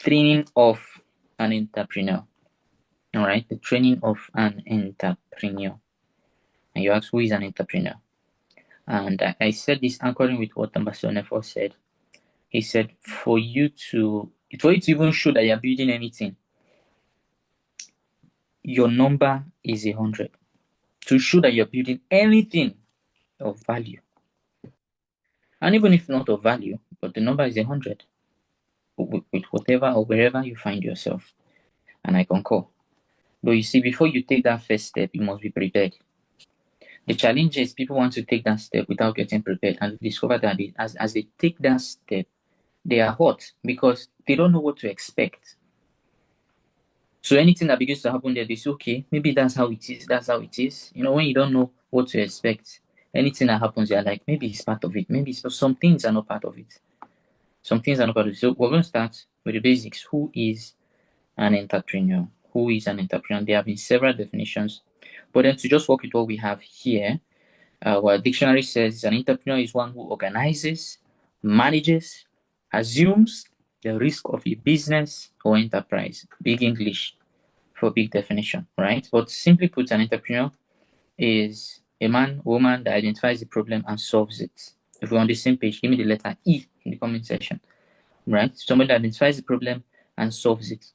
training of an entrepreneur. All right, the training of an entrepreneur. And you ask, who is an entrepreneur? And I said this anchoring with what Ambassador Nefo said. He said, for you to even show that you're building anything, your number is 100. To show that you're building anything of value. And even if not of value, but the number is 100. With whatever or wherever you find yourself. And I concur. But you see, before you take that first step, you must be prepared. The challenge is people want to take that step without getting prepared, and discover that as they take that step, they are hot because they don't know what to expect. So anything that begins to happen there, they say, okay, maybe that's how it is. That's how it is. When you don't know what to expect, anything that happens, you're like, maybe it's part of it. Maybe some things are not part of it. Some things are not part of it. So we're going to start with the basics. Who is an entrepreneur? Who is an entrepreneur? There have been several definitions. But then to just work with what we have here, what dictionary says an entrepreneur is one who organizes, manages, assumes the risk of a business or enterprise. Big English for big definition, right? But simply put, an entrepreneur is a man, woman that identifies the problem and solves it. If we're on the same page, give me the letter E in the comment section, right? Somebody that identifies the problem and solves it.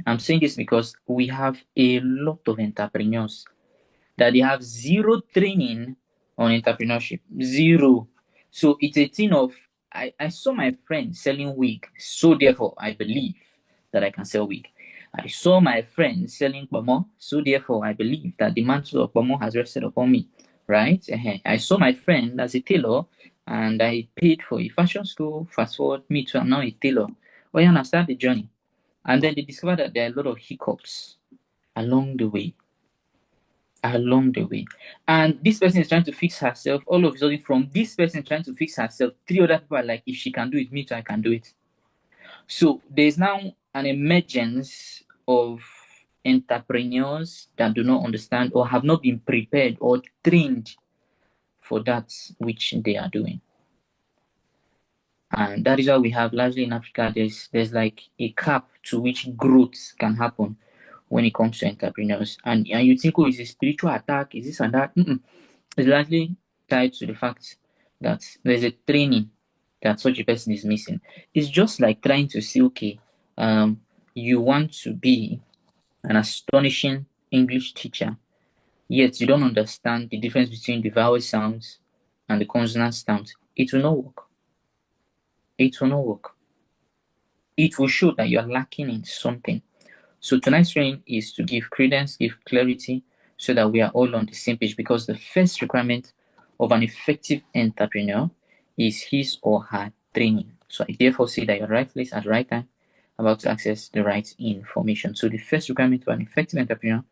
I'm saying this because we have a lot of entrepreneurs that they have zero training on entrepreneurship. Zero. So it's a thing of, I saw my friend selling wig, so therefore I believe that I can sell wig. I saw my friend selling pomo, so therefore I believe that the mantle of pomo has rested upon me, right? I saw my friend as a tailor, and I paid for a fashion school. Fast forward, me too, I'm now a tailor. Oh yeah, and I start the journey. And then they discover that there are a lot of hiccups along the way. And this person is trying to fix herself. All of a sudden, from this person trying to fix herself, 3 other people are like, if she can do it, me too, I can do it. So there's now an emergence of entrepreneurs that do not understand or have not been prepared or trained for that which they are doing. And that is why we have, largely in Africa, there's like a cap to which growth can happen when it comes to entrepreneurs. And you think, oh, is a spiritual attack? Is this and that? It's largely tied to the fact that there's a training that such a person is missing. It's just like trying to say, okay, you want to be an astonishing English teacher, yet you don't understand the difference between the vowel sounds and the consonant sounds. It will not work. It will not work. It will show that you are lacking in something. So tonight's training is to give credence, give clarity, so that we are all on the same page, because the first requirement of an effective entrepreneur is his or her training. So I therefore say that you're right place at the right time, about to access the right information. So the first requirement of an effective entrepreneur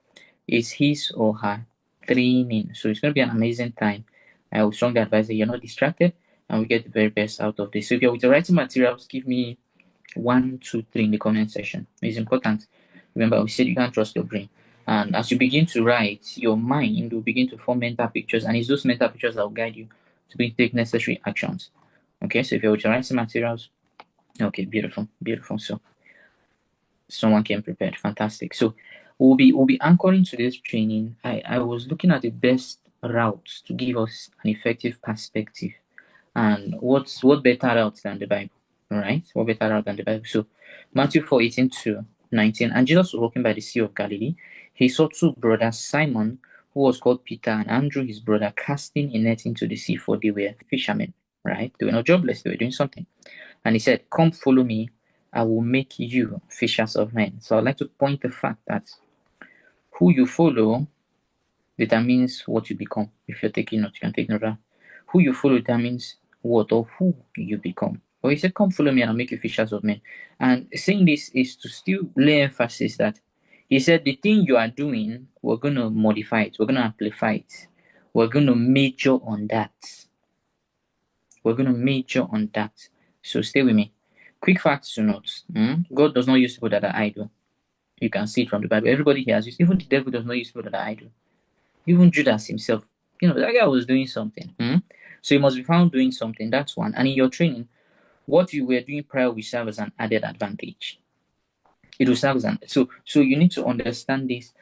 is his or her training. So it's going to be an amazing time. I would strongly advise that you're not distracted and we get the very best out of this. So if you're with the writing materials, give me 1, 2, 3 in the comment section. It's important. Remember, we said you can't trust your brain. And as you begin to write, your mind will begin to form mental pictures, and it's those mental pictures that will guide you to take necessary actions. Okay, so if you're with your writing materials, okay, beautiful. So someone came prepared. Fantastic. So we'll be anchoring today's training. I was looking at the best routes to give us an effective perspective. And what better route than the Bible? All right? What better route than the Bible? So Matthew 4:18-19. And Jesus was walking by the Sea of Galilee. He saw 2 brothers, Simon, who was called Peter, and Andrew, his brother, casting a net into the sea, for they were fishermen. Right? They were not jobless, they were doing something. And he said, come follow me, I will make you fishers of men. So I'd like to point the fact that who you follow determines what you become. If you're taking notes, you can take note of that. Who you follow determines what or who you become. But he said, come follow me and I'll make you fishers of men. And saying this is to still lay emphasis that he said the thing you are doing, we're going to modify it. We're going to amplify it. We're going to major on that. So stay with me. Quick facts to note. God does not use people that are idle. You can see it from the Bible. Everybody here has used. Even the devil does not use people that are idle. Even Judas himself. That guy was doing something. So you must be found doing something. That's one. And in your training, what you were doing prior will serve as an added advantage. It will serve as an so you need to understand this.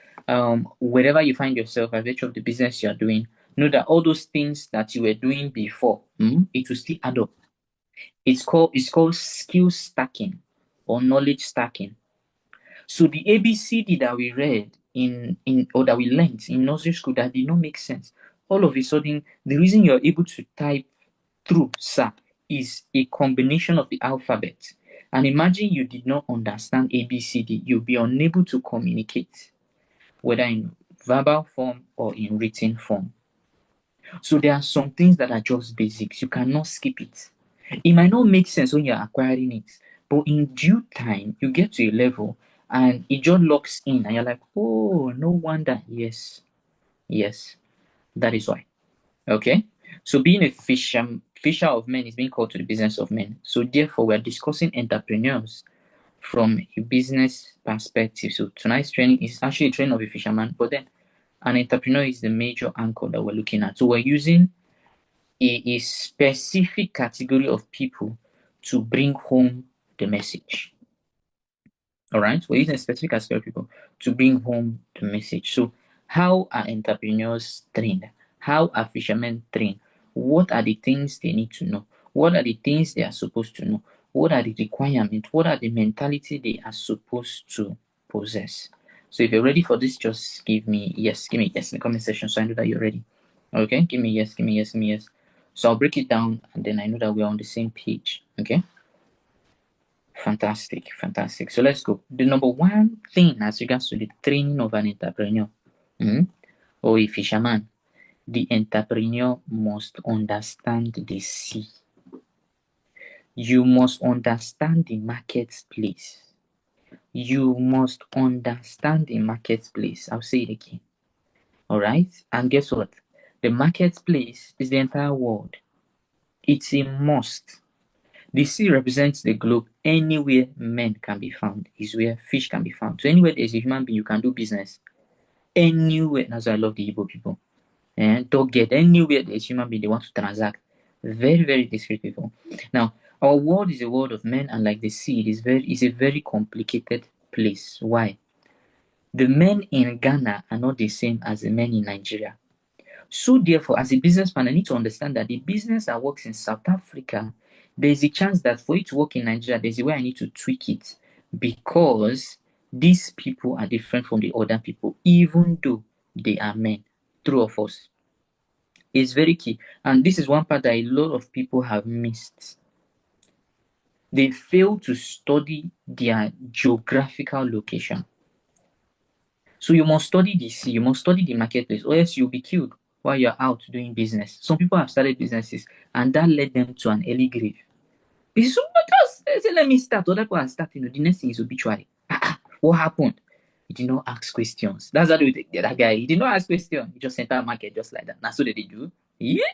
Wherever you find yourself, as virtue of the business you are doing, know that all those things that you were doing before, it will still add up. It's called skill stacking or knowledge stacking. So the ABCD that we read in or that we learned in nursery school that did not make sense, all of a sudden the reason you're able to type through SAP is a combination of the alphabet. And imagine you did not understand ABCD, you'll be unable to communicate, whether in verbal form or in written form. So there are some things that are just basics. You cannot skip it. It might not make sense when you're acquiring it, but in due time, you get to a level and it just locks in, and you're like, oh, no wonder. Yes, yes, that is why. Okay? So being a fisher of men is being called to the business of men. So therefore, we're discussing entrepreneurs from a business perspective. So tonight's training is actually a training of a fisherman, but then an entrepreneur is the major anchor that we're looking at. So we're using a specific category of people to bring home the message. All right, we're using a specific category of people to bring home the message. So, how are entrepreneurs trained? How are fishermen trained? What are the things they need to know? What are the things they are supposed to know? What are the requirements? What are the mentality they are supposed to possess? So, if you're ready for this, just give me yes in the comment section so I know that you're ready. Okay, give me yes. So I'll break it down and then I know that we're on the same page. Okay. Fantastic. So let's go. The number one thing as regards to the training of an entrepreneur or a fisherman, the entrepreneur must understand the sea. You must understand the marketplace. You must understand the marketplace. I'll say it again. All right. And guess what? The marketplace is the entire world. It's a must. The sea represents the globe. Anywhere men can be found is where fish can be found. So anywhere there's a human being, you can do business. Anywhere. That's why I love the Igbo people. And don't get anywhere there's human being, they want to transact. Very, very discreet people. Now, our world is a world of men, and like the sea, it's a very complicated place. Why? The men in Ghana are not the same as the men in Nigeria. So therefore, as a businessman, I need to understand that the business that works in South Africa, there's a chance that for it to work in Nigeria, there's a way I need to tweak it because these people are different from the other people, even though they are men. True or false? It's very key. And this is one part that a lot of people have missed. They fail to study their geographical location. So you must study the sea, you must study the marketplace, or else you'll be killed while you're out doing business. Some people have started businesses and that led them to an early grave. Because just say, let me start. Other people are starting. The next thing is obituary. What happened? He did not ask questions. That's how they take that guy. He did not ask questions. He just entered market just like that. That's what they do. Yeah.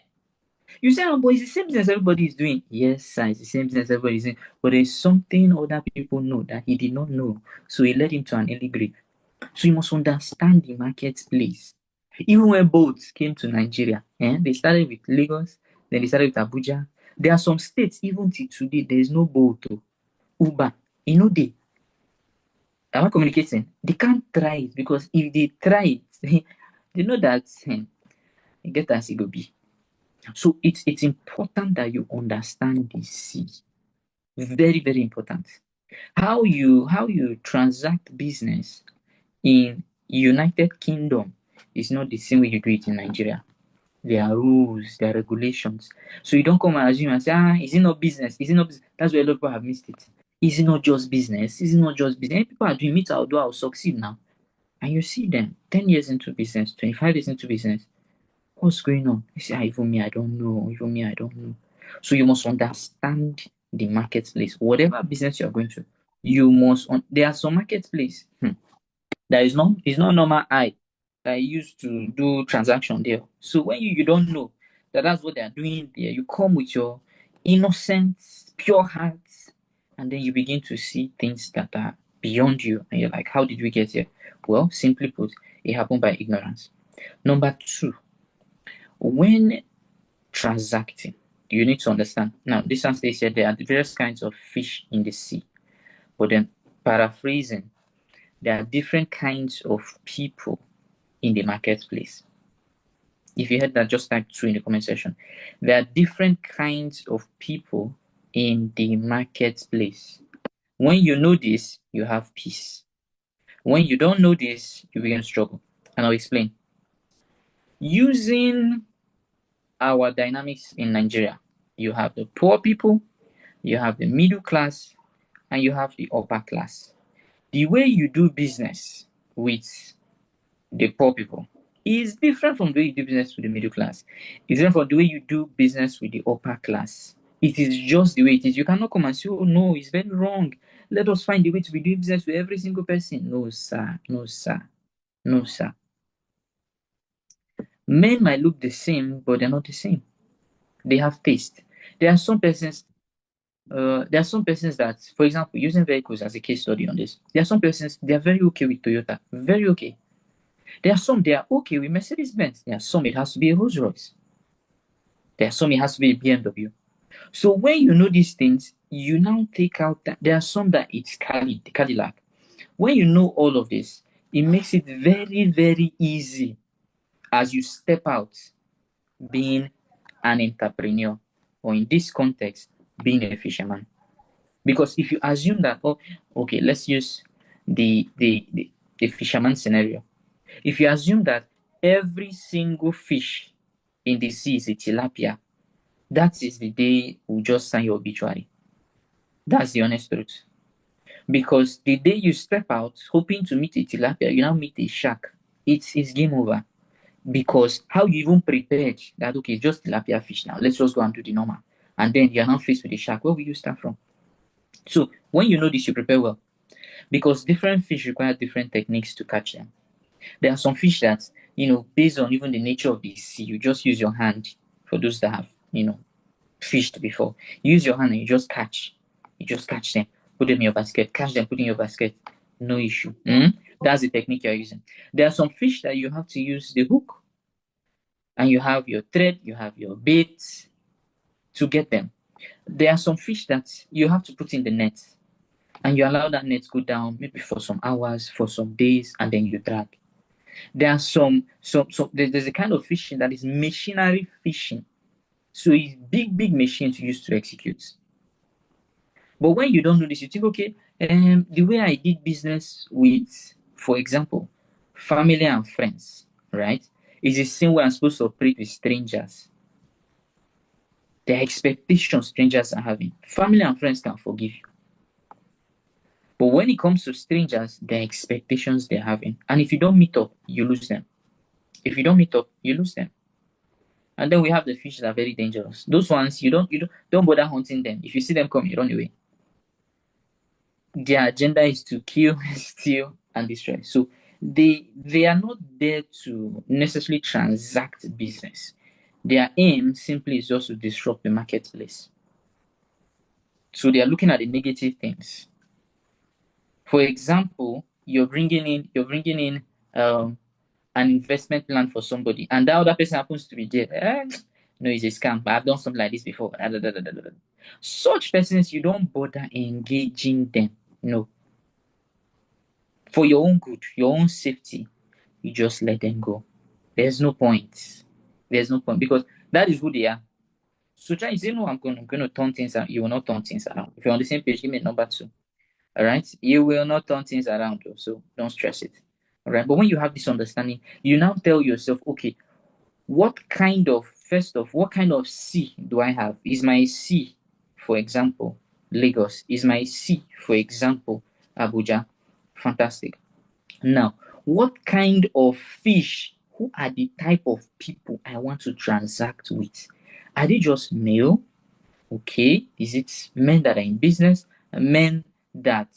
You say, oh, but it's the same business everybody is doing. Yes, sir, it's the same business everybody is doing. But there's something other people know that he did not know. So he led him to an early grave. So you must understand the marketplace. Even when boats came to Nigeria, they started with Lagos, then they started with Abuja. There are some states, even till today, there is no boat. Uber, they. Am I communicating? They can't try it because if they try it, they know that you get as it go be. So it's important that you understand the sea. Very, very important. How you transact business in United Kingdom is not the same way you do it in Nigeria. There are rules, there are regulations. So you don't come and assume and say, is it not business? Is it not business? That's where a lot of people have missed it. Is it not just business? Is it not just business? And people are doing it, I'll succeed now. And you see them 10 years into business, 25 years into business. What's going on? You say, even me, I don't know. Even me, I don't know. So you must understand the marketplace. Whatever business you're going to, you must. There are some marketplace that is not normal eye that used to do transaction there. So when you don't know that that's what they are doing there, you come with your innocent, pure heart, and then you begin to see things that are beyond you, and you're like, how did we get here? Well, simply put, it happened by ignorance. Number two, when transacting, you need to understand. Now, this one states here there are various kinds of fish in the sea, but then paraphrasing, there are different kinds of people in the marketplace. If you heard that, just type 2 in the comment section. There are different kinds of people in the marketplace. When you know this, you have peace. When you don't know this, you begin to struggle. And I'll explain. Using our dynamics in Nigeria, you have the poor people, you have the middle class, and you have the upper class. The way you do business with the poor people is different from the way you do business with the middle class. It's different from the way you do business with the upper class. It is just the way it is. You cannot come and say, oh no, it's very wrong. Let us find a way to be doing business with every single person. No, sir. No, sir. No, sir. Men might look the same, but they're not the same. They have taste. There are some persons that, for example, using vehicles as a case study on this, there are some persons, they are very okay with Toyota. Very okay. There are some, they are okay with Mercedes-Benz. There are some, it has to be a Rolls-Royce. There are some, it has to be a BMW. So when you know these things, you now take out that there are some that it's Cadillac. When you know all of this, it makes it very, very easy as you step out being an entrepreneur, or in this context, being a fisherman. Because if you assume that, oh, okay, let's use the fisherman scenario. If you assume that every single fish in the sea is a tilapia, that is the day we'll just sign your obituary. That's the honest truth. Because the day you step out hoping to meet a tilapia, you now meet a shark. It's game over. Because how you even prepared that, okay, just tilapia fish now, let's just go and do the normal. And then you're now faced with a shark. Where will you start from? So when you know this, you prepare well. Because different fish require different techniques to catch them. There are some fish that, based on even the nature of the sea, you just use your hand. For those that have, fished before, you use your hand and you just catch them, put them in your basket, catch them, put in your basket, no issue. That's the technique you're using. There are some fish that you have to use the hook, and you have your thread, you have your bait to get them. There are some fish that you have to put in the net, and you allow that net to go down maybe for some hours, for some days, and then you drag. There are there's a kind of fishing that is machinery fishing. So it's big machines used to execute. But when you don't know this, you think, okay, the way I did business with, for example, family and friends, right, is the same way I'm supposed to operate with strangers. The expectations strangers are having. Family and friends can forgive you. But when it comes to strangers, the expectations they're having. And if you don't meet up, you lose them. If you don't meet up, you lose them. And then we have the fish that are very dangerous. Those ones, you don't bother hunting them. If you see them come, you run away. Their agenda is to kill, steal, and destroy. So they are not there to necessarily transact business. Their aim simply is just to disrupt the marketplace. So they are looking at the negative things. For example, you're bringing in an investment plan for somebody, and that other person happens to be there. No, it's a scam. I've done something like this before. Such persons, you don't bother engaging them. No. For your own good, your own safety, you just let them go. There's no point. Because that is who they are. So try to say, no, I'm going to turn things around. You will not turn things around. If you're on the same page, give me number 2. All right? You will not turn things around. So don't stress it. All right? But when you have this understanding, you now tell yourself, okay, what kind of C do I have? Is my C, for example, Lagos? Is my C, for example, Abuja? Fantastic. Now, what kind of fish? Who are the type of people I want to transact with? Are they just male? Okay. Is it men that are in business? Men that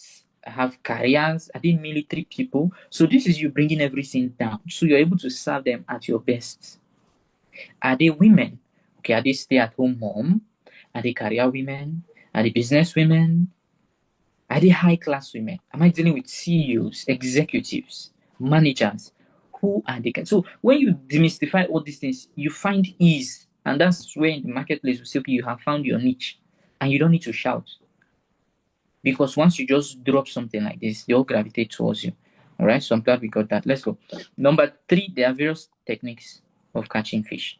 have careers? Are they military people? So this is you bringing everything down. So you're able to serve them at your best. Are they women? Okay. Are they stay-at-home mom? Are they career women? Are they business women? Are they high-class women? Am I dealing with CEOs, executives, managers? Who are they? So when you demystify all these things, you find ease. And that's where in the marketplace you say, okay, you have found your niche. And you don't need to shout. Because once you just drop something like this, they all gravitate towards you. All right, so I'm glad we got that. Let's go. Number 3, there are various techniques of catching fish.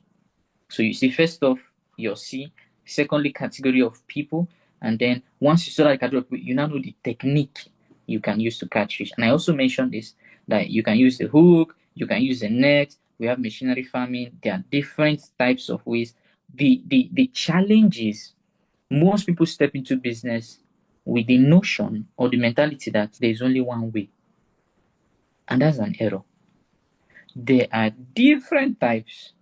So you see, first off, your C. Secondly, category of people. And then once you saw that category of people, you now know the technique you can use to catch fish. And I also mentioned this, that you can use the hook, you can use the net. We have machinery farming. There are different types of ways. The challenge is most people step into business with the notion or the mentality that there's only one way. And that's an error. There are different types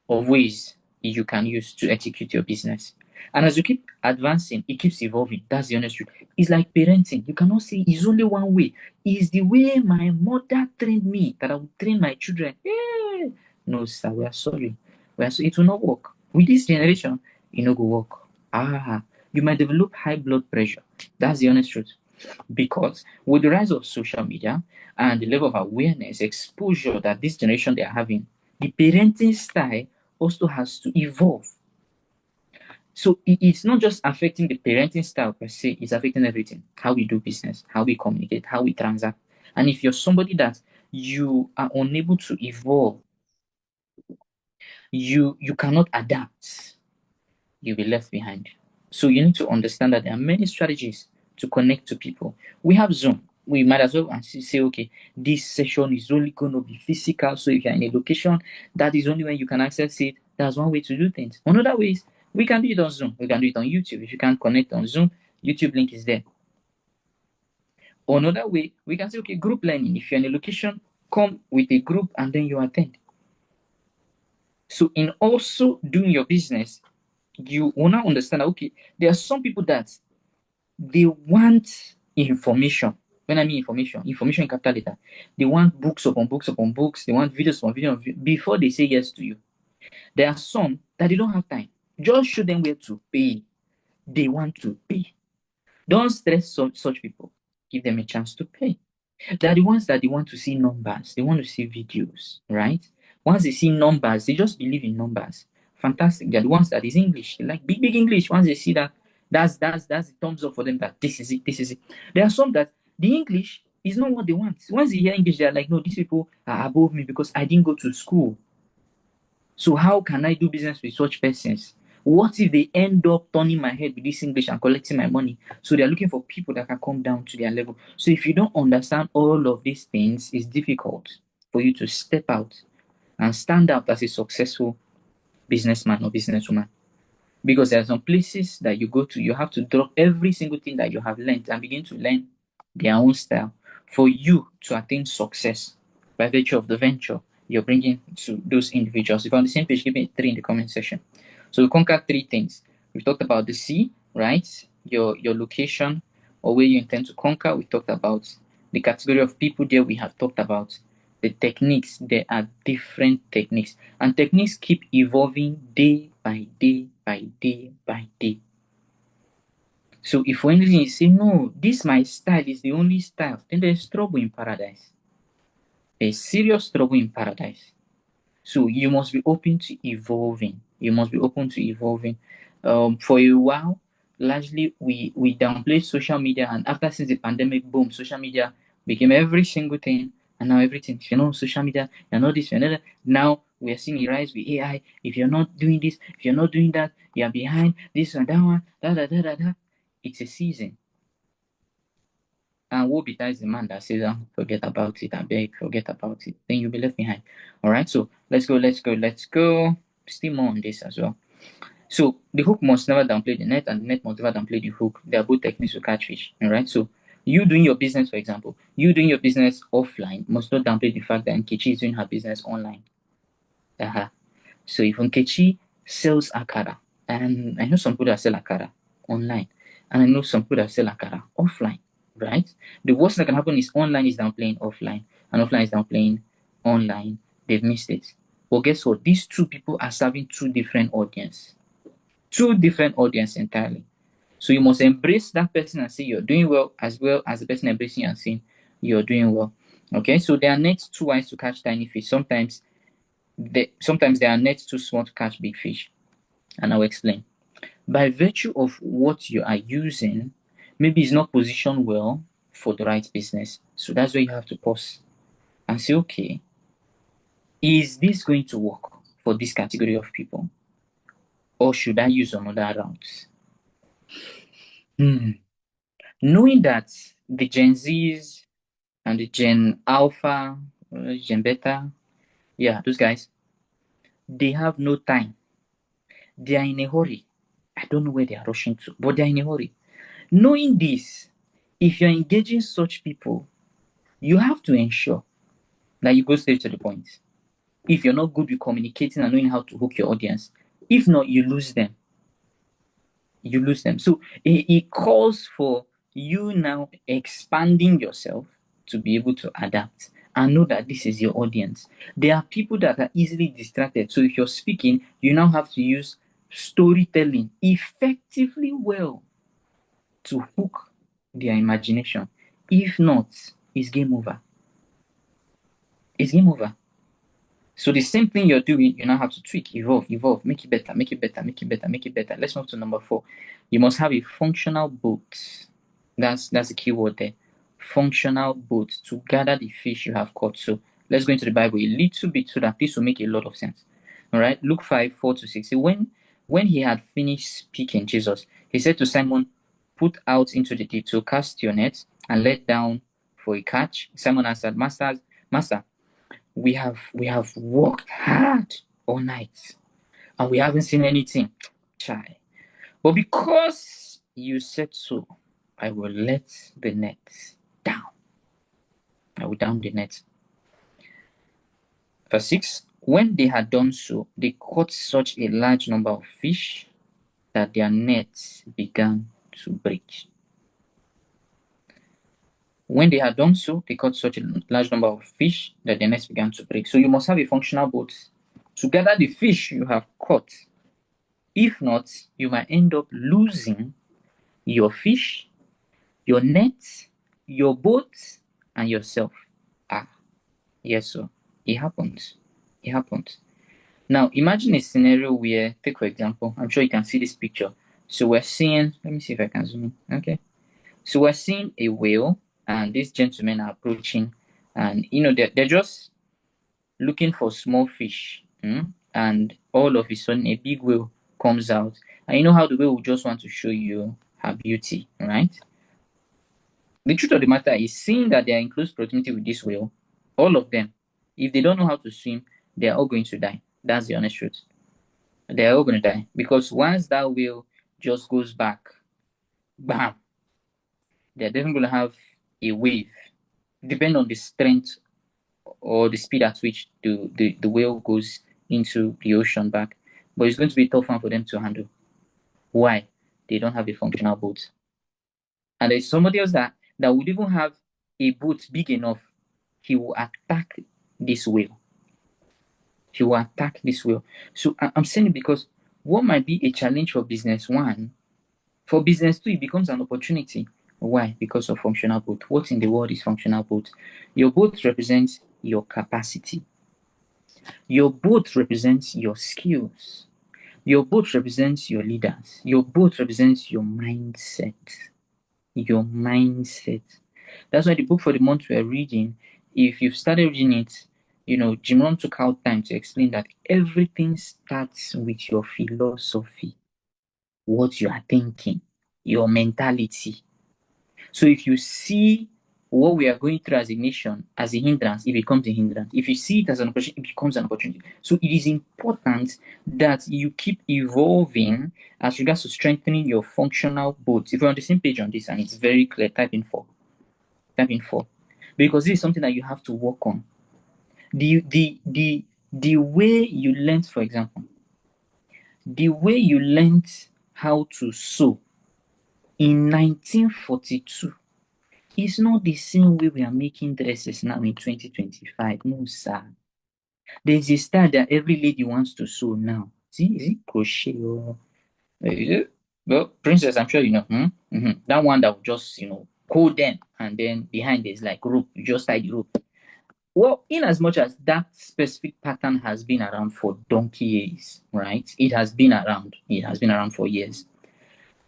of ways you can use to execute your business. And as you keep advancing, it keeps evolving. That's the honest truth. It's like parenting. You cannot say it's only one way. It's the way my mother trained me that I will train my children. Yeah. No, sir, we are sorry. It will not work. With this generation, it no go work. You might develop high blood pressure. That's the honest truth. Because with the rise of social media and the level of awareness, exposure that this generation they are having, the parenting style also has to evolve. So it's not just affecting the parenting style per se, it's affecting everything. How we do business, how we communicate, how we transact. And if you're somebody that you are unable to evolve, you cannot adapt, you'll be left behind. So you need to understand that there are many strategies to connect to people. We have Zoom. We might as well say, okay, this session is only going to be physical. So if you're in a location, that is only when you can access it. That's one way to do things. Another way is we can do it on Zoom. We can do it on YouTube. If you can't connect on Zoom, YouTube link is there. Another way, we can say, okay, group learning. If you're in a location, come with a group and then you attend. So in also doing your business, you will now understand that, okay, there are some people that they want information. When I mean information in capital letter, they want books upon books upon books, they want videos upon videos before they say yes to you. There are some that they don't have time. Just show them where to pay. They want to pay. Don't stress such people. Give them a chance to pay. They are the ones that they want to see numbers. They want to see videos, right? Once they see numbers, they just believe in numbers. Fantastic. They're the ones that is English. They like big English. Once they see that, that's the thumbs up for them that this is it, this is it. There are some that the English is not what they want. Once they hear English, they're like, no, these people are above me because I didn't go to school. So how can I do business with such persons? What if they end up turning my head with this English and collecting my money? So they're looking for people that can come down to their level. So if you don't understand all of these things, it's difficult for you to step out and stand out as a successful businessman or businesswoman. Because there are some places that you go to, you have to drop every single thing that you have learned and begin to learn their own style for you to attain success by virtue of the venture you're bringing to those individuals. If you're on the same page, give me 3 in the comment section. So we conquered 3 things. We've talked about the C, right? Your location or where you intend to conquer. We talked about the category of people there. We have talked about the techniques. There are different techniques, and techniques keep evolving day by day by day by day. So if for anything you say, no, this my style is the only style, then there's trouble in paradise. There's serious trouble in paradise. So you must be open to evolving. You must be open to evolving. For a while, largely we downplayed social media, and after since the pandemic, boom, social media became every single thing, and now everything. If you're not on social media, you're not this, you're not that. Now we are seeing a rise with AI. If you're not doing this, if you're not doing that, you're behind this and that one. It's a season. And woe betides the man that says, forget about it, I beg, forget about it. Then you'll be left behind. All right, so let's go. Still more on this as well. So the hook must never downplay the net, and the net must never downplay the hook. They are both techniques to catch fish. All right, so you doing your business, for example, you doing your business offline must not downplay the fact that Nkechi is doing her business online. So if Nkechi sells akara, and I know some people that sell akara online, and I know some people that sell akara offline, right? The worst that can happen is online is downplaying offline, and offline is downplaying online. They've missed it. But guess what? These two people are serving two different audiences entirely. So you must embrace that person and say you're doing well as the person embracing you and saying you're doing well. Okay, so there are nets too wide to catch tiny fish. Sometimes there are nets too small to catch big fish. And I'll explain. By virtue of what you are using, maybe it's not positioned well for the right business. So that's where you have to pause and say, okay, is this going to work for this category of people? Or should I use another route? Knowing that the Gen Zs and the Gen Alpha, Gen Beta, yeah, those guys, they have no time. They are in a hurry. I don't know where they are rushing to, but they're in a hurry. Knowing this, if you're engaging such people, you have to ensure that you go straight to the point. If you're not good with communicating and knowing how to hook your audience, if not, you lose them. You lose them. So it calls for you now expanding yourself to be able to adapt and know that this is your audience. There are people that are easily distracted. So if you're speaking, you now have to use storytelling effectively well to hook their imagination. If not, it's game over. It's game over. So the same thing you're doing, you now have to tweak, evolve, make it better, make it better, make it better, make it better. Let's move to number 4. You must have a functional boat. That's the key word there. Functional boat to gather the fish you have caught. So let's go into the Bible a little bit so that this will make a lot of sense. All right, Luke 5:4-6. When he had finished speaking, Jesus, he said to Simon, "Put out into the deep, so cast your net and let down for a catch." Simon answered, Master, we have worked hard all night and we haven't seen anything. Chai. But because you said so, I will let the net down. I will down the net. Verse 6. When they had done so, they caught such a large number of fish that their nets began to break. When they had done so, they caught such a large number of fish that their nets began to break. So you must have a functional boat to gather the fish you have caught. If not, you might end up losing your fish, your net, your boat, and yourself. Yes, sir. It happens. It happens. Now, imagine a scenario where, take for example, I'm sure you can see this picture. So we're seeing, let me see if I can zoom in. Okay. So we're seeing a whale, and these gentlemen are approaching, and they're just looking for small fish. And all of a sudden, a big whale comes out. And you know how the whale will just want to show you her beauty, right? The truth of the matter is, seeing that they are in close proximity with this whale, all of them, if they don't know how to swim, they are all going to die. That's the honest truth. They are all going to die. Because once that whale just goes back, bam, they're definitely going to have a wave. Depending on the strength or the speed at which the whale goes into the ocean back. But it's going to be a tough one for them to handle. Why? They don't have a functional boat. And there's somebody else that would even have a boat big enough. He will attack this whale. He will attack this whale. So I'm saying it because what might be a challenge for business 1, for business 2, it becomes an opportunity. Why? Because of functional boat. What in the world is functional boat? Your boat represents your capacity. Your boat represents your skills. Your boat represents your leaders. Your boat represents your mindset. Your mindset. That's why the book for the month we're reading, if you've started reading it, Jim Rohn took out time to explain that everything starts with your philosophy, what you are thinking, your mentality. So if you see what we are going through as a nation as a hindrance, it becomes a hindrance. If you see it as an opportunity, it becomes an opportunity. So it is important that you keep evolving as regards to strengthening your functional boats. If you're on the same page on this and it's very clear, type in 4. Because this is something that you have to work on. The way you learned, for example, the way you learned how to sew in 1942 is not the same way we are making dresses now in 2025. No, sir. There's a style that every lady wants to sew now. See, is it crochet or is it? Well, princess, I'm sure you know. That one that will just hold them, and then behind there's like rope. You just tie the rope. Well, in as much as that specific pattern has been around for donkey years, right? It has been around. It has been around for years.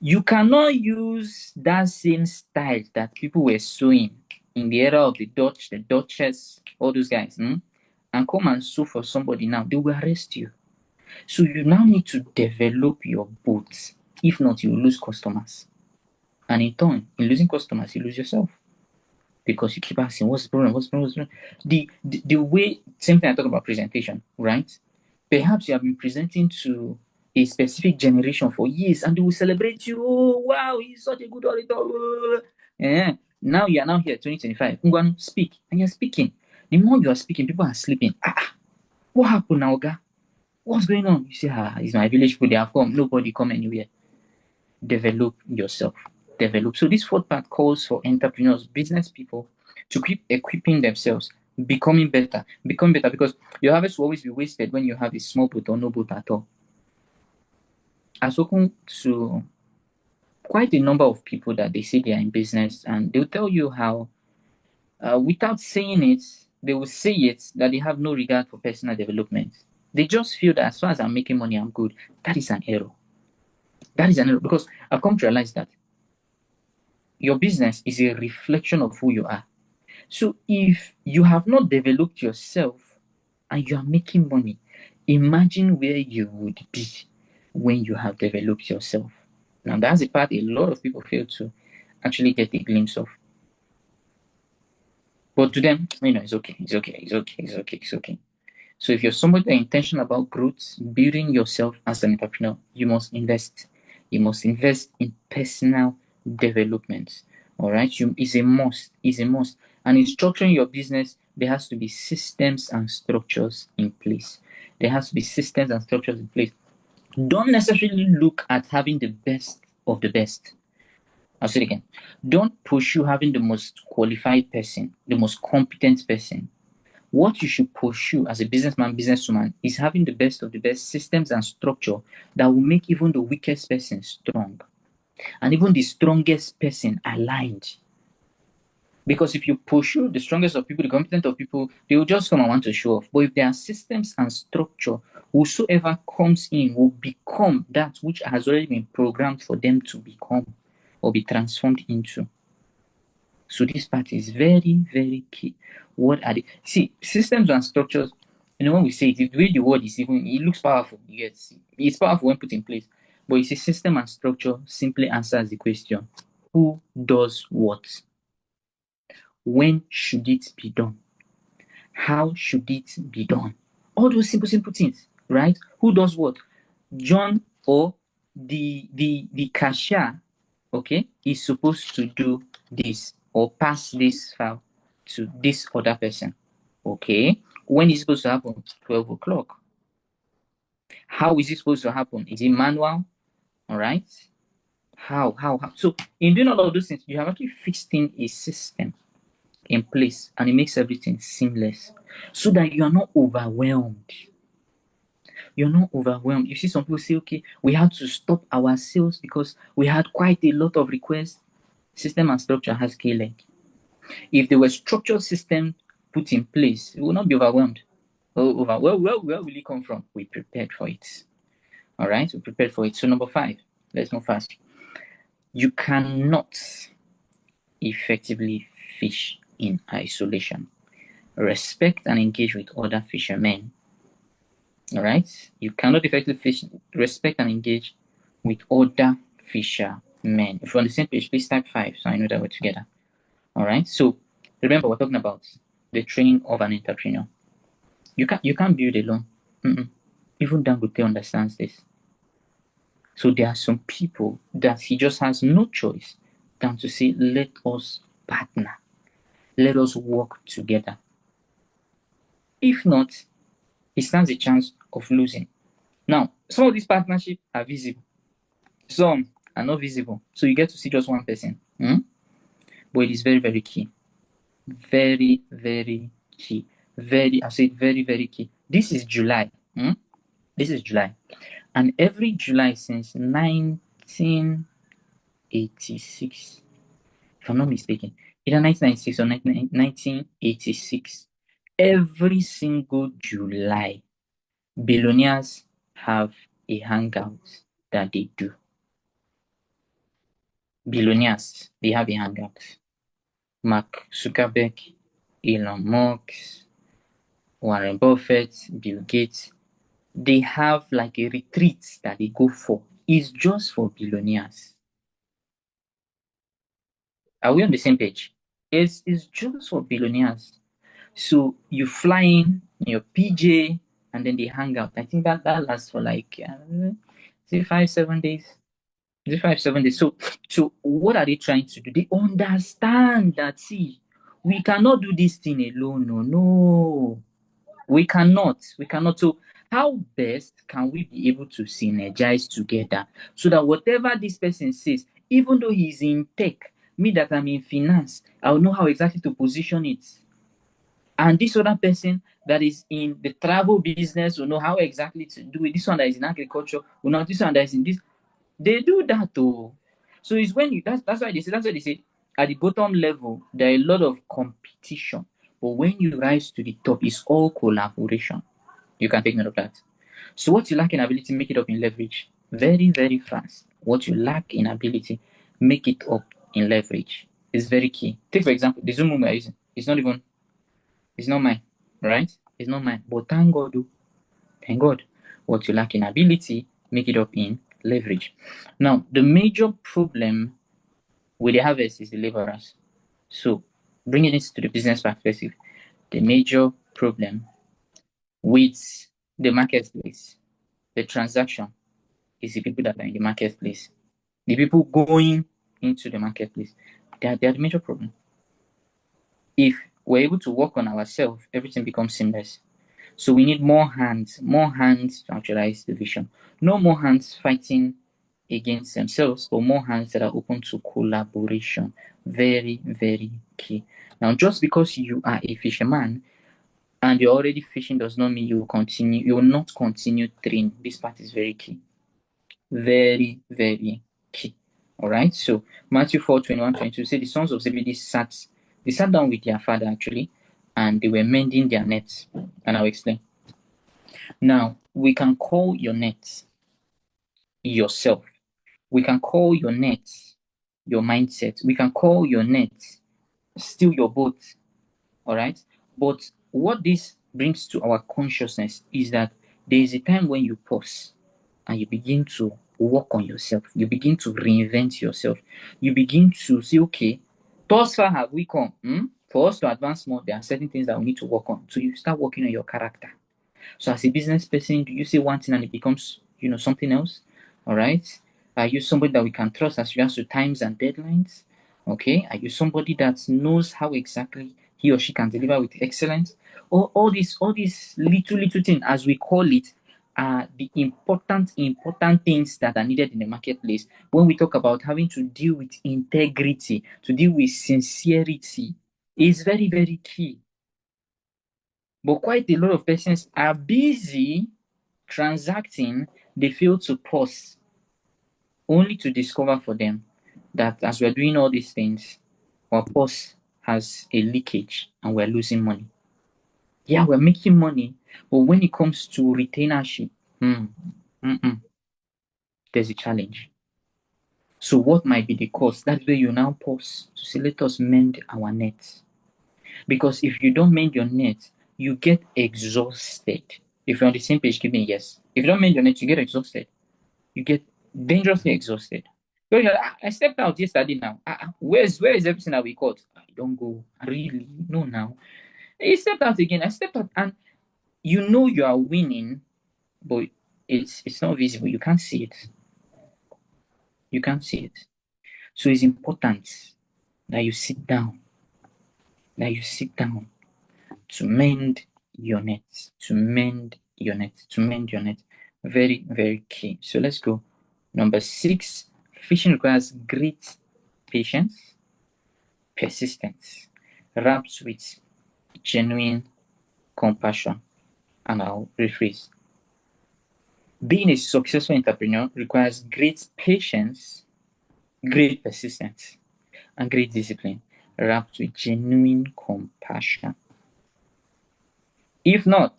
You cannot use that same style that people were sewing in the era of the Dutch, the Duchess, all those guys, and come and sew for somebody now. They will arrest you. So you now need to develop your boat. If not, you will lose customers. And in turn, in losing customers, you lose yourself. Because you keep asking, what's the problem? What's the problem? What's the problem? The way, same thing I talk about presentation, right? Perhaps you have been presenting to a specific generation for years and they will celebrate you. Oh, wow, he's such a good orator. Yeah. Now you are now here, 2025. Ngwanu, speak. And you're speaking. The more you are speaking, people are sleeping. What happened now, Oga? What's going on? You say, it's my village people, they have come. Nobody come anywhere. Develop yourself. Develop. So this fourth part calls for entrepreneurs, business people to keep equipping themselves, becoming better. Become better because your harvest will always be wasted when you have a small boat or no boat at all. I've spoken to quite a number of people that they say they are in business and they'll tell you how, without saying it, they will say it that they have no regard for personal development. They just feel that as far as I'm making money, I'm good. That is an error. That is an error because I've come to realize that your business is a reflection of who you are. So if you have not developed yourself and you are making money, imagine where you would be when you have developed yourself. Now that's the part a lot of people fail to actually get a glimpse of. But to them, it's okay, it's okay, it's okay, it's okay, it's okay. So if you're somebody that intentional about growth, building yourself as an entrepreneur, you must invest. You must invest in personal development. All right, it's a must. It's a must. And in structuring your business, there has to be systems and structures in place. There has to be systems and structures in place. Don't necessarily look at having the best of the best. I'll say it again. Don't pursue having the most qualified person, the most competent person. What you should pursue as a businessman, businesswoman is having the best of the best systems and structure that will make even the weakest person strong and even the strongest person aligned. Because if you pursue the strongest of people, the competent of people, they will just come and want to show off. But if there are systems and structure, whosoever comes in will become that which has already been programmed for them to become or be transformed into. So this part is very, very key. What are the systems and structures? When we say it, the way the word is even, it looks powerful. Yes, it's powerful when put in place. But you see, system and structure simply answers the question: who does what? When should it be done? How should it be done? All those simple things, right? Who does what? John or the cashier, okay, is supposed to do this or pass this file to this other person. Okay. When is it supposed to happen? 12 o'clock. How is it supposed to happen? Is it manual? All right. How? So in doing all of those things, you have actually fixed in a system in place and it makes everything seamless so that you are not overwhelmed. You're not overwhelmed. You see some people say, okay, we had to stop our sales because we had quite a lot of requests. System and structure has K-leg. If there were structured system put in place, we will not be overwhelmed. Where will it come from? We prepared for it. All right, we prepared for it. So number 5, let's move fast. You cannot effectively fish in isolation. Respect and engage with other fishermen. All right, you cannot effectively fish, respect and engage with other fishermen. If you're on the same page, please type 5 so I know that we're together. All right, so remember we're talking about the training of an entrepreneur. You can't build alone. Even Dangote understands this. So there are some people that he just has no choice than to say, let us partner. Let us work together. If not, he stands a chance of losing. Now, some of these partnerships are visible. Some are not visible. So you get to see just one person. But it is very, very key. Very, very key. I said very, very key. This is July. This is July. And every July since 1986, if I'm not mistaken, either 1996 or 1986, every single July, billionaires have a hangout that they do. billionaires, they have a hangout. Mark Zuckerberg, Elon Musk, Warren Buffett, Bill Gates, they have like a retreat that they go for. It's just for billionaires. Are we on the same page? It's just for billionaires. So you fly in your PJ and then they hang out. I think that lasts for like is it 5 7 days? Is it 5 7 days? So what are they trying to do? They understand that see, we cannot do this thing alone. No. We cannot. We cannot. So how best can we be able to synergize together so that whatever this person says, even though he's in tech, me that I'm in finance, I'll know how exactly to position it. And this other person that is in the travel business will know how exactly to do it. This one that is in agriculture will know this one that is in this. They do that though. So it's when you that's why they say at the bottom level there are a lot of competition. But when you rise to the top, it's all collaboration. You can take note of that. So what you lack in ability, make it up in leverage. Very, very fast. What you lack in ability, make it up in leverage. It's very key. Take for example, the Zoom room we are using. It's not mine, right? It's not mine. But thank God, thank God. What you lack in ability, make it up in leverage. Now, the major problem with the harvest is the laborers. So, bringing it to the business perspective, the major problem with the marketplace, the transaction, is the people that are in the marketplace. The people going into the marketplace, they are the major problem. If we're able to work on ourselves, everything becomes seamless. So we need more hands to actualize the vision. No more hands fighting against themselves, but more hands that are open to collaboration. Very, very key. Now, just because you are a fisherman and you're already fishing does not mean you will not continue training. This part is very key. Very, very key. All right. So Matthew 4:21-22 say the sons of Zebedee they sat down with their father actually, and they were mending their nets. And I'll explain. Now, we can call your net yourself. We can call your net your mindset. We can call your net still your boat. All right. But what this brings to our consciousness is that there is a time when you pause and you begin to work on yourself. You begin to reinvent yourself. You begin to say, okay, thus far have we come. For us to advance more, there are certain things that we need to work on. So you start working on your character. So as a business person, do you say one thing and it becomes, something else? All right. Are you somebody that we can trust as regards to times and deadlines? Okay. Are you somebody that knows how exactly he or she can deliver with excellence? Or all these little things, as we call it, are the important things that are needed in the marketplace when we talk about having to deal with integrity, to deal with sincerity. Is very, very key. But quite a lot of persons are busy transacting, they fail to pause, only to discover for them that as we're doing all these things, our pause has a leakage and we're losing money. Yeah, we're making money, but when it comes to retainership, there's a challenge. So what might be the cause? That's where you now pause to say, let us mend our net. Because if you don't mend your net, you get exhausted. If you're on the same page, give me a yes. If you don't mend your net, you get exhausted. You get dangerously exhausted. So you're like, I stepped out yesterday now. Where is everything that we caught? I don't go. Really? No, now. You stepped out again. I stepped out and you know you are winning, but it's not visible. You can't see it. You can't see it. So it's important that you sit down. To mend your net. Very, very key. So let's go. Number 6, fishing requires great patience, persistence, wrapped with genuine compassion. And I'll rephrase. Being a successful entrepreneur requires great patience, great persistence, and great discipline, wrapped with genuine compassion. If not,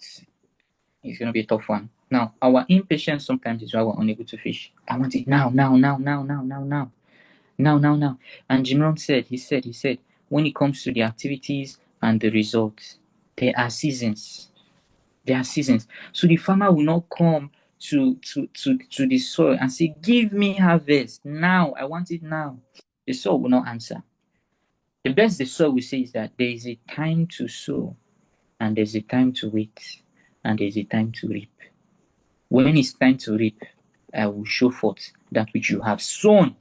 it's going to be a tough one. Now, our impatience sometimes is why we're unable to fish. I want it now. Now. And Jim Rohn said, he said, when it comes to the activities and the results, there are seasons. There are seasons. So the farmer will not come to the soil and say, give me harvest now. I want it now. The soil will not answer. The best the soil will say is that there is a time to sow, and there's a time to wait, and there's a time to reap. When it's time to reap, I will show forth that which you have sown.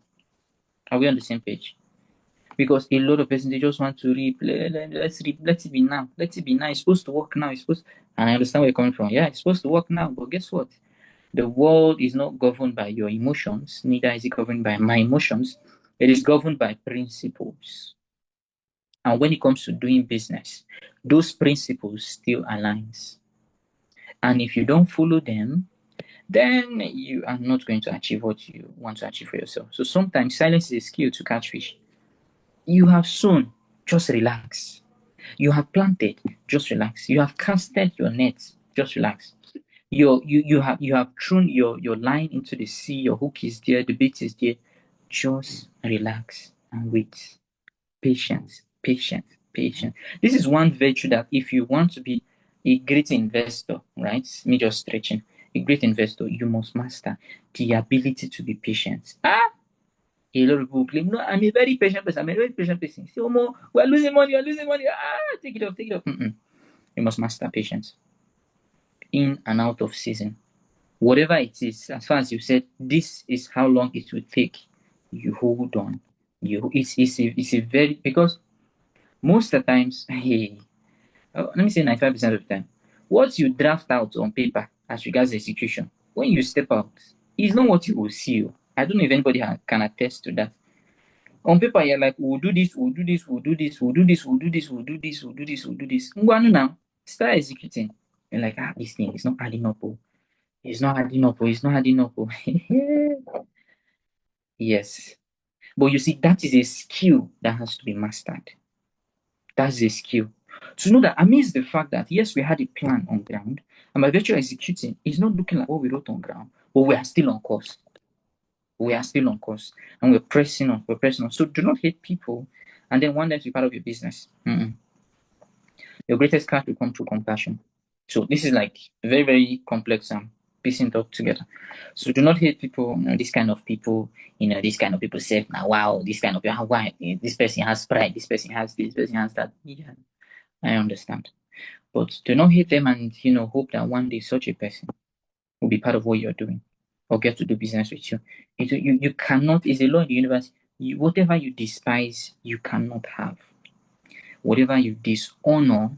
Are we on the same page? Because a lot of persons, they just want to reap. Let's reap. Let it be now. Let it be now. It's supposed to work now. It's supposed. And I understand where you're coming from. Yeah, it's supposed to work now. But guess what? The world is not governed by your emotions. Neither is it governed by my emotions. It is governed by principles. And when it comes to doing business, those principles still aligns. And if you don't follow them, then you are not going to achieve what you want to achieve for yourself. So sometimes silence is a skill to catch fish. You have sown, just relax. You have planted, just relax. You have casted your nets, just relax. You have thrown your line into the sea, your hook is there, the bait is there. Just relax and wait. Patience, patience, patience. This is one virtue that if you want to be a great investor, right? Me just stretching. A great investor, you must master the ability to be patient. A lot of people claim, no, I'm a very patient person. I'm a very patient person. Say, oh, more, we're losing money, you're losing money. Take it off, take it off. You must master patience in and out of season. Whatever it is, as far as you said, this is how long it will take. You hold on. It's a very, because most of the times, hey, let me say 95% of the time, what you draft out on paper as regards execution, when you step out, is not what you will see. I don't know if anybody can attest to that. On paper, you're like, we'll do this, we'll do this, we'll do this, we'll do this, we'll do this, we'll do this, we'll do this, we'll do this. Ngwanu now, start executing. You're like, this thing is not adding up. It's not adding up. It's not adding up. Yes. But you see, that is a skill that has to be mastered. That's a skill. To know that amidst the fact that, yes, we had a plan on ground, and by virtue of executing, it's not looking like what we wrote on ground, but we are still on course. We are still on course, and we're pressing on. We're pressing on. So do not hate people, and then want them to be part of your business. Your greatest cash will come through compassion. So this is like very, very complex piecing it all together. So do not hate people, this kind of people, this kind of people say, now, wow, this kind of people, why? This person has pride, this person has this, person has that. Yeah, I understand. But do not hate them and, hope that one day such a person will be part of what you're doing or get to do business with you. You cannot, it's a law in the universe, whatever you despise, you cannot have. Whatever you dishonor,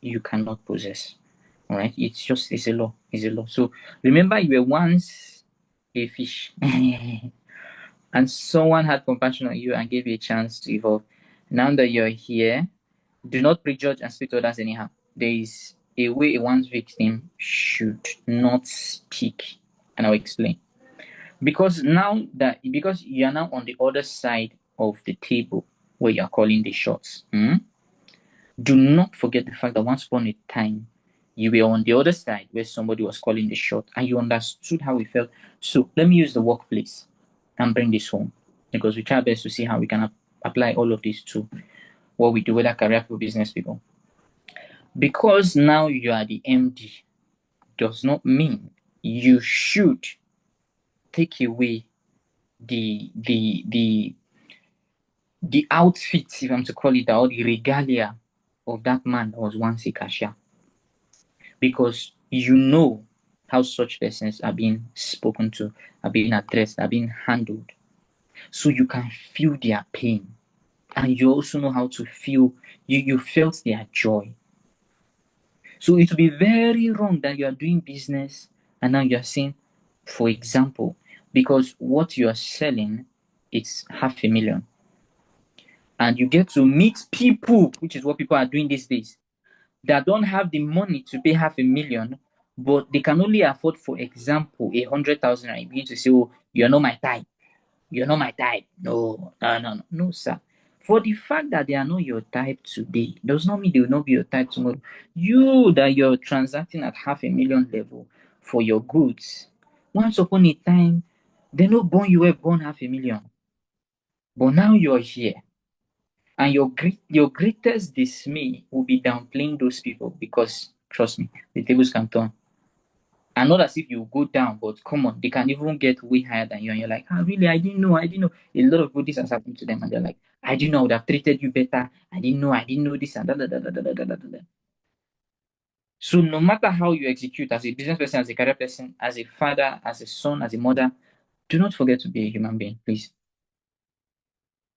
you cannot possess. All right, it's a law. It's a law. So remember, you were once a fish, and someone had compassion on you and gave you a chance to evolve. Now that you're here, do not prejudge and speak to others anyhow. There is a way one's victim should not speak, and I'll explain. Because you are now on the other side of the table where you are calling the shots. Do not forget the fact that once upon a time, you were on the other side where somebody was calling the shot and you understood how it felt. So let me use the workplace and bring this home, because we try best to see how we can apply all of this to what we do, whether career or business people. Because now you are the MD does not mean you should take away the outfit, if I'm to call it that, or the regalia of that man that was once a cashier. Because you know how such persons are being spoken to, are being addressed, are being handled. So you can feel their pain. And you also know how to feel, you felt their joy. So it will be very wrong that you are doing business and now you are saying, for example, because what you are selling, it's 500,000. And you get to meet people, which is what people are doing these days, that don't have the money to pay 500,000, but they can only afford, for example, 100,000. And you begin to say, oh, you're not my type. You're not my type. No, sir. For the fact that they are not your type today does not mean they will not be your type tomorrow. You that you're transacting at 500,000 level for your goods, once upon a time, they no born you were born 500,000. But now you're here, and your greatest dismay will be downplaying those people because, trust me, the tables can turn. And not as if you go down, but come on, they can even get way higher than you. And you're like, ah, really? I didn't know. A lot of people, this has happened to them, and they're like, I didn't know I would have treated you better. I didn't know this, and da da da da da da da da. Da. So, no matter how you execute as a business person, as a career person, as a father, as a son, as a mother, do not forget to be a human being, please.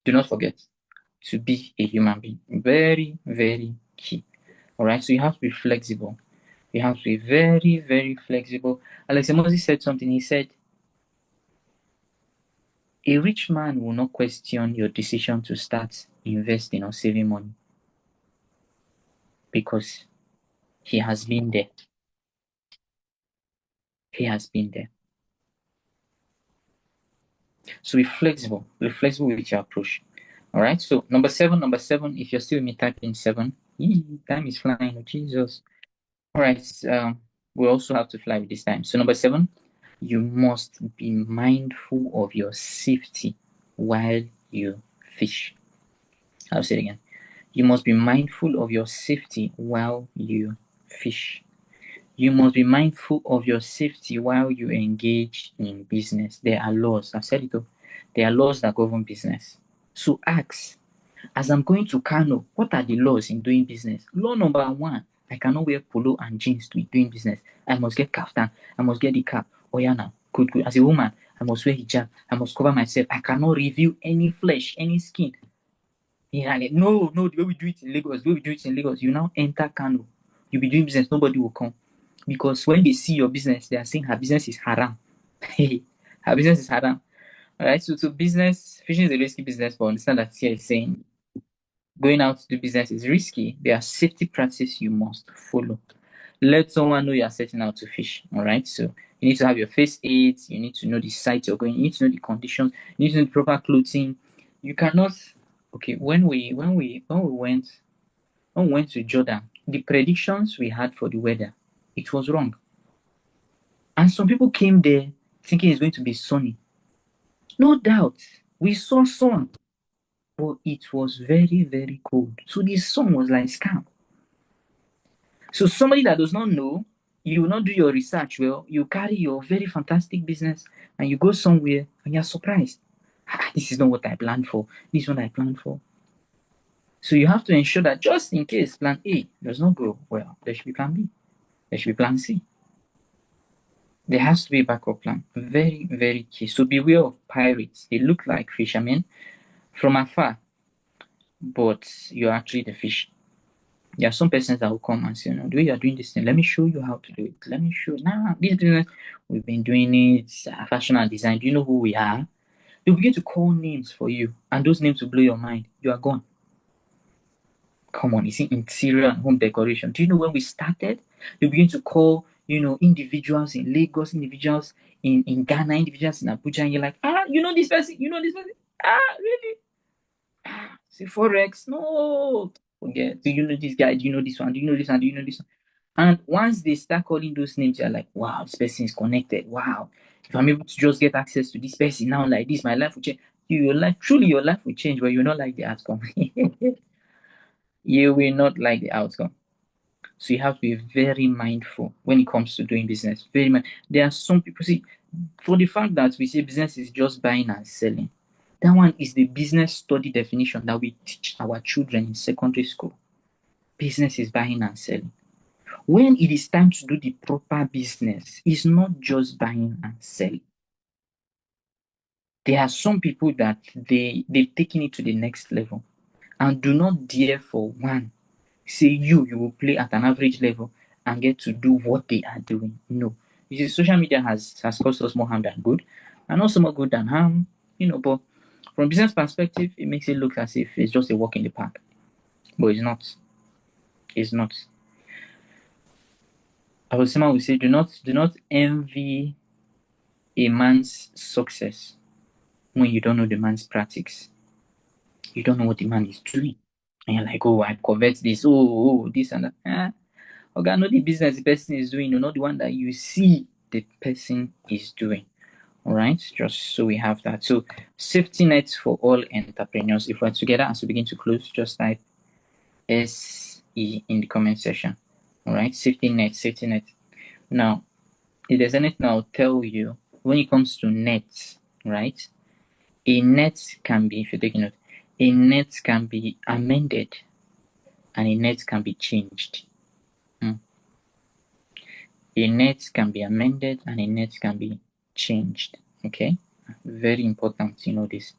Do not forget to be a human being. Very, very key. All right. So, you have to be flexible. You have to be very, very flexible. Alex Moses said something. He said, a rich man will not question your decision to start investing or saving money because he has been there. He has been there. So be flexible. Be flexible with your approach. All right. So number seven. If you're still with me, type in 7. Time is flying. Oh, Jesus. All right. We also have to fly with this time. So number 7, you must be mindful of your safety while you fish. I'll say it again. You must be mindful of your safety while you fish. You must be mindful of your safety while you engage in business. There are laws. I've said it all. There are laws that govern business. So ask, as I'm going to Kano, what are the laws in doing business? Law number 1, I cannot wear polo and jeans to be doing business. I must get kaftan. I must get the cap. Oh yeah, now. Good. As a woman, I must wear hijab. I must cover myself. I cannot reveal any flesh, any skin. Yeah, no, the way we do it in Lagos, you now enter Kano. You be doing business, nobody will come. Because when they see your business, they are saying her business is haram. Her business is haram. Alright, so business, fishing is a risky business, but understand that here is saying going out to do business is risky. There are safety practices you must follow. Let someone know you are setting out to fish. Alright, so you need to have your first aid, you need to know the site you're going, you need to know the conditions, you need to know the proper clothing. You cannot okay, when we went to Jordan, the predictions we had for the weather, it was wrong. And some people came there thinking it's going to be sunny. No doubt, we saw sun, but it was very, very cold. So the sun was like scam. So somebody that does not know, you will not do your research well, you carry your very fantastic business and you go somewhere and you're surprised. This is not what I planned for. This is what I planned for. So you have to ensure that just in case plan A does not go well, there should be plan B. There should be plan C. There has to be a backup plan. Very, very key. So beware of pirates. They look like fishermen from afar, but you're actually the fish. There are some persons that will come and say, no, the way you're doing this thing, let me show you how to do it. Let me show you. Nah, this business, we've been doing it, fashion and design. Do you know who we are? They'll begin to call names for you, and those names will blow your mind. You are gone. Come on, you see interior and home decoration. Do you know when we started? They begin to call, individuals in Lagos, individuals in Ghana, individuals in Abuja, and you're like, you know this person, really? See Forex? No. Forget. Do you know this guy? Do you know this one? Do you know this one? Do you know this one? And once they start calling those names, you're like, wow, this person is connected. Wow. If I'm able to just get access to this person now like this, my life will change. Your life will change, but you'll not like the outcome. You will not like the outcome. So you have to be very mindful when it comes to doing business. There are some people, see, for the fact that we say business is just buying and selling, that one is the business study definition that we teach our children in secondary school. Business is buying and selling. When it is time to do the proper business, it's not just buying and selling. There are some people that they've taken it to the next level and do not dare for one say you will play at an average level and get to do what they are doing. No. You see, social media has caused us more harm than good, and also more good than harm, but from business perspective, it makes it look as if it's just a walk in the park. But it's not. It's not. Abu Sima would say, do not envy a man's success when you don't know the man's practice. You don't know what the man is doing. And you're like, oh, I covet this, this and that. Okay, I know the business the person is doing, not the one that you see the person is doing. All right, just so we have that. So safety nets for all entrepreneurs. If we're together as we begin to close, just type SE in the comment section. All right, safety net, safety net. Now, if there's anything I'll tell you when it comes to nets, right? A net can be, if you're taking note, a net can be amended and a net can be changed. A net can be amended and a net can be changed. Okay, very important to know this.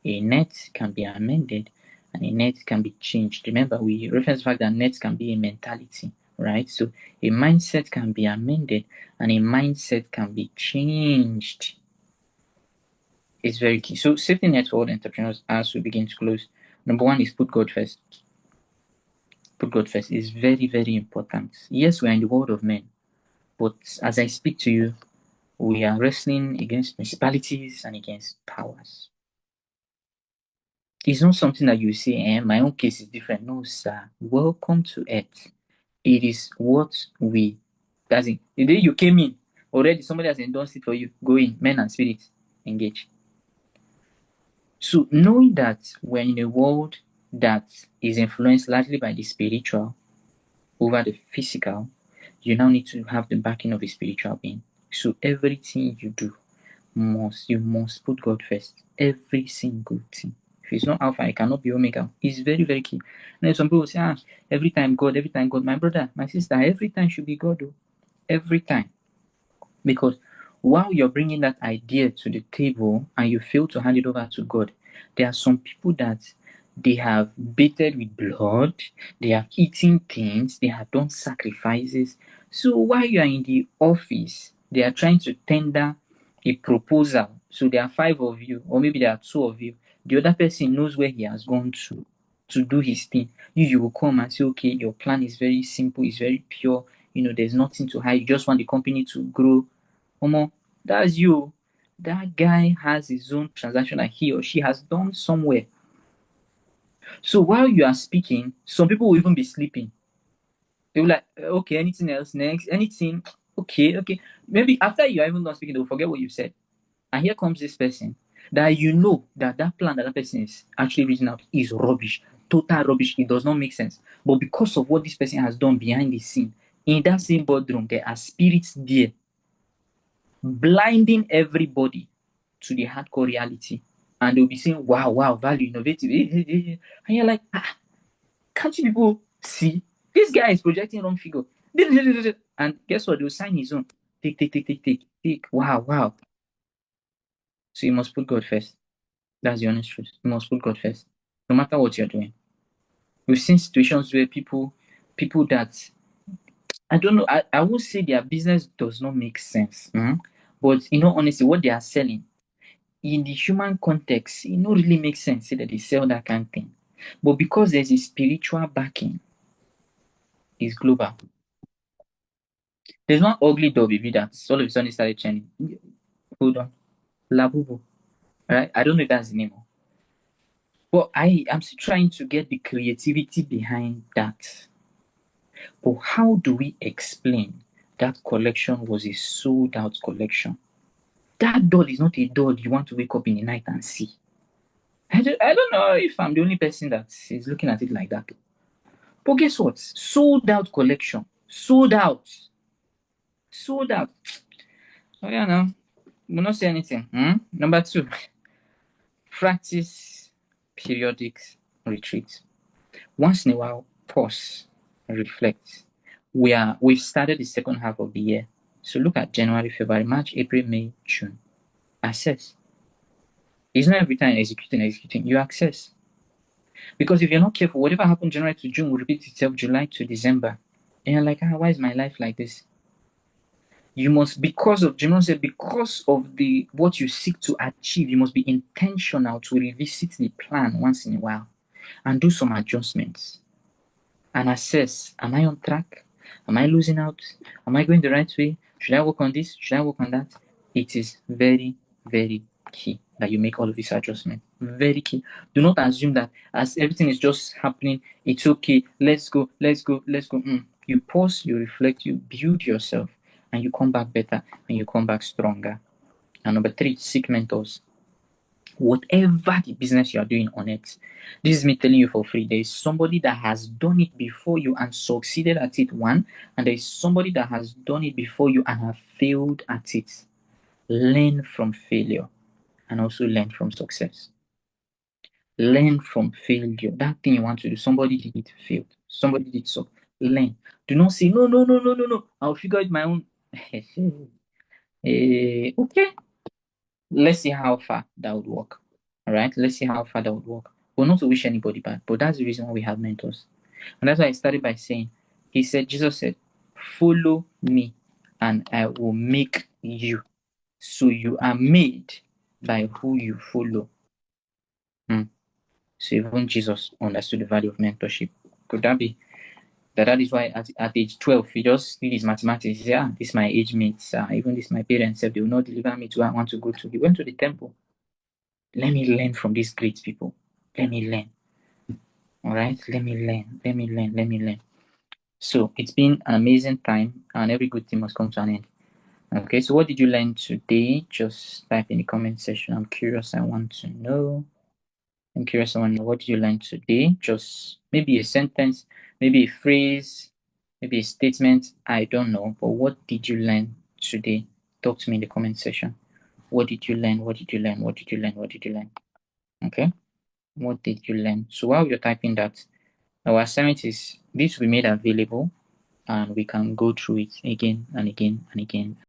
A net can be amended and a net can be changed. Remember, we reference the fact that net can be a mentality, right? So a mindset can be amended and a mindset can be changed. It's very key. So safety net for all entrepreneurs as we begin to close. Number one is put God first. Put God first is very, very important. Yes, we are in the world of men, but as I speak to you, we are wrestling against principalities and against powers. It's not something that you say, my own case is different. No, sir. Welcome to earth. It is what we, that's it. The day you came in, already somebody has endorsed it for you. Go in, men and spirits, engage. So knowing that we're in a world that is influenced largely by the spiritual over the physical, you now need to have the backing of a spiritual being. So everything you do, you must put God first. Every single thing. If it's not Alpha, it cannot be Omega. It's very, very key. And then some people say, every time God. My brother, my sister, every time should be God. Every time. Because while you're bringing that idea to the table and you fail to hand it over to God, there are some people that they have bathed with blood, they have eaten things, they have done sacrifices. So while you are in the office, they are trying to tender a proposal. So there are 5 of you, or maybe there are 2 of you. The other person knows where he has gone to do his thing. You will come and say, okay, your plan is very simple, it's very pure. There's nothing to hide. You just want the company to grow. That's you. That guy has his own transaction that he or she has done somewhere. So while you are speaking, some people will even be sleeping. They will like, okay, anything else next? Anything? Okay. Maybe after you are even not speaking, they'll forget what you said. And here comes this person that you know that plan that person is actually reaching out is rubbish. Total rubbish. It does not make sense. But because of what this person has done behind the scene, in that same boardroom, there are spirits there blinding everybody to the hardcore reality. And they'll be saying, wow, value, innovative. And you're like, can't you people see? This guy is projecting wrong figure. And guess what? They'll sign his own. Take. Wow. So you must put God first. That's the honest truth. You must put God first. No matter what you're doing. We've seen situations where people that, I don't know, I would say their business does not make sense. But honestly, what they are selling, in the human context, it not really makes sense that they sell that kind of thing. But because there's a spiritual backing, it's global. There's one ugly dog baby that all of a sudden started churning. Hold on. Labubu. Right? I don't know if that's the name. But I'm still trying to get the creativity behind that. But how do we explain that collection was a sold out collection? That doll is not a doll you want to wake up in the night and see. I don't know if I'm the only person that is looking at it like that. But guess what? Sold out collection. Sold out. Oh yeah, no. We'll not say anything. Number 2, practice periodic retreat. Once in a while, pause, reflect. We've started the second half of the year. So look at January, February, March, April, May, June. Assess. It's not every time executing. You access. Because if you're not careful, whatever happened January to June will repeat itself July to December. And you're like, why is my life like this? You must, because of what you seek to achieve, you must be intentional to revisit the plan once in a while and do some adjustments and assess, am I on track? Am I losing out? Am I going the right way? Should I work on this? Should I work on that? It is very, very key that you make all of these adjustments. Very key. Do not assume that as everything is just happening, it's okay. Let's go. You pause, you reflect, you build yourself, and you come back better and you come back stronger. And number 3, seek mentors. Whatever the business you are doing on it, this is me telling you for free. There is somebody that has done it before you and succeeded at it, one, and there is somebody that has done it before you and have failed at it. Learn from failure and also learn from success. Learn from failure. That thing you want to do, somebody did it, failed. Somebody did so. Learn. Do not say, no, no, no, no, no, no. I'll figure it my own. Okay. Let's see how far that would work. All right. Let's see how far that would work. But not to wish anybody bad, but that's the reason why we have mentors. And that's why I started by saying, Jesus said, follow me and I will make you. So you are made by who you follow. So even Jesus understood the value of mentorship. Could that be that is why at age 12, he just did his mathematics. He said, this is my age mates, even this my parents said they will not deliver me to where I want to go to. He went to the temple. Let me learn from these great people. Let me learn. All right? Let me learn. So it's been an amazing time, and every good thing must come to an end. Okay, so what did you learn today? Just type in the comment section. I'm curious. I want to know. What did you learn today? Just maybe a sentence, maybe a phrase, maybe a statement. I don't know. But what did you learn today? Talk to me in the comment section. What did you learn? What did you learn? What did you learn? What did you learn? Okay. What did you learn? So while you're typing that, our assignment is this will be made available and we can go through it again and again and again